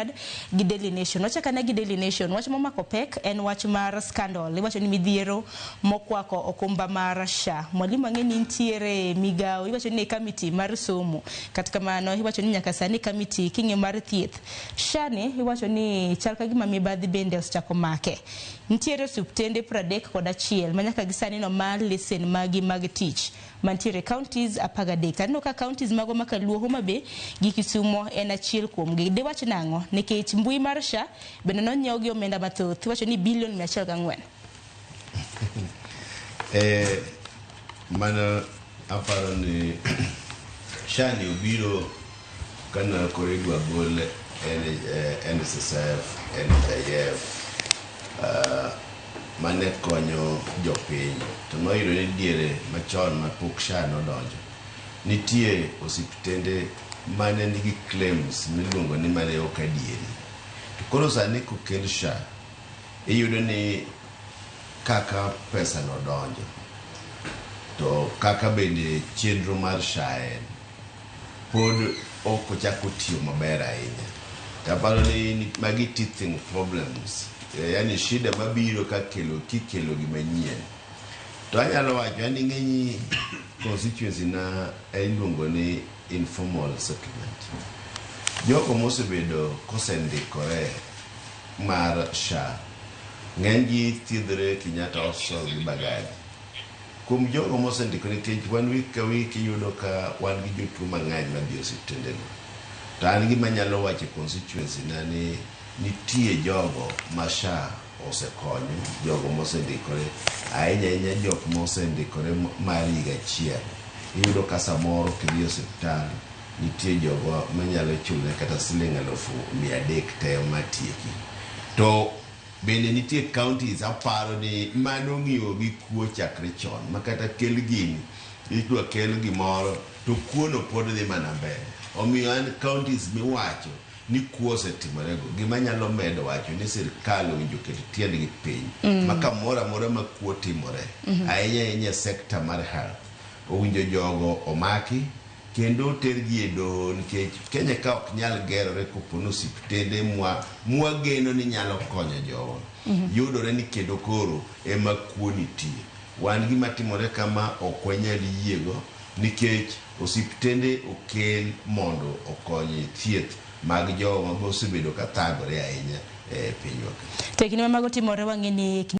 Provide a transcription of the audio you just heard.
gi Daily Nation. Wacha kana gi Daily Nation. Wacha momako pek en wach mar scandal. Iwacho ni midhiero mokwako okumba mar SHA. Mwalimu ang'eni ntiere migao. Iwacho ni kamiti mar somo. Katika mano iwacho ni nyaka sani kamiti kinge mar thieth. SHA ni iwacho ni chal ka gima mibadhi bende osechako make. Ntiere subtende 31 manyaka gisani no mal lesen magi mag tich. Mantiere counties apagadek. Tano ka counties mago makaluo Homa Bay gi Kisumo en achiel kuom gi. De wach nango nikech mbui mar SHA bende nonyiew gi omenda mathoth. Wacho ni bilion 104. Mana aparo ni SHA ni obiro kana koridwa gol NSSF, NHIF mane konyo jopiny to noyudo ni diere machon mapok SHA nodonjo nitie osiptende mane nigi claims miluongo ni mane ok adieri to koro sani kokel SHA iyudo ni kaka pesa nodonjo to kaka bende chenro mar SHA en pod ok ochako tiyo maber ahinya. Taparo ni magi teething problems, yani shida mabiro kikelo gimanyien. To anyalo wacho ni ng'eny constituency na iluongo ni informal settlement. Jogo mosebedo kosendikore mar SHA ng'eny gi thiedhore Kenyatta Hospital gi Bagathi. Kuom jogo mosendikore nikech wan wik ka wik iyudo ka wan gi jotuo mang'eny madhi osiptende no. To an gima nyalo wacho constituency na ni nitie jogo ma SHA osekonyo, jogo mosendikore ahinya jok mosendikore mar higa achiel. Iyudo ka samoro kidhi osiptal nitie jogo manyalo chule kata siling 300 te matieki. To bende nitie counties aparo ni mano ng'iyo gi kuo chakre chon makata kel gini idwa kel gimoro to kuono pod dhi mana mbele. Omiyo an counties miwacho ni kuo osetimorego gima nyalo medo wacho ni sirkal owinjo ket tiendgi piny maka mora ma kuo timore ahinya sekta mar health owinjo jogo omaki kendo tergi e doho nikech Kenya ka ok nyal gerore kopono osiptende mwageno ni nyalo konyo jogo yudore ni kendo koro ema kuo nitie. Wan gima timore kama ok wanyal yiego nikech osiptende okel mondo okonye thieth mag jogo mosebedo ka thagore ahinya e pinywa. Tekni mago timore wang'eni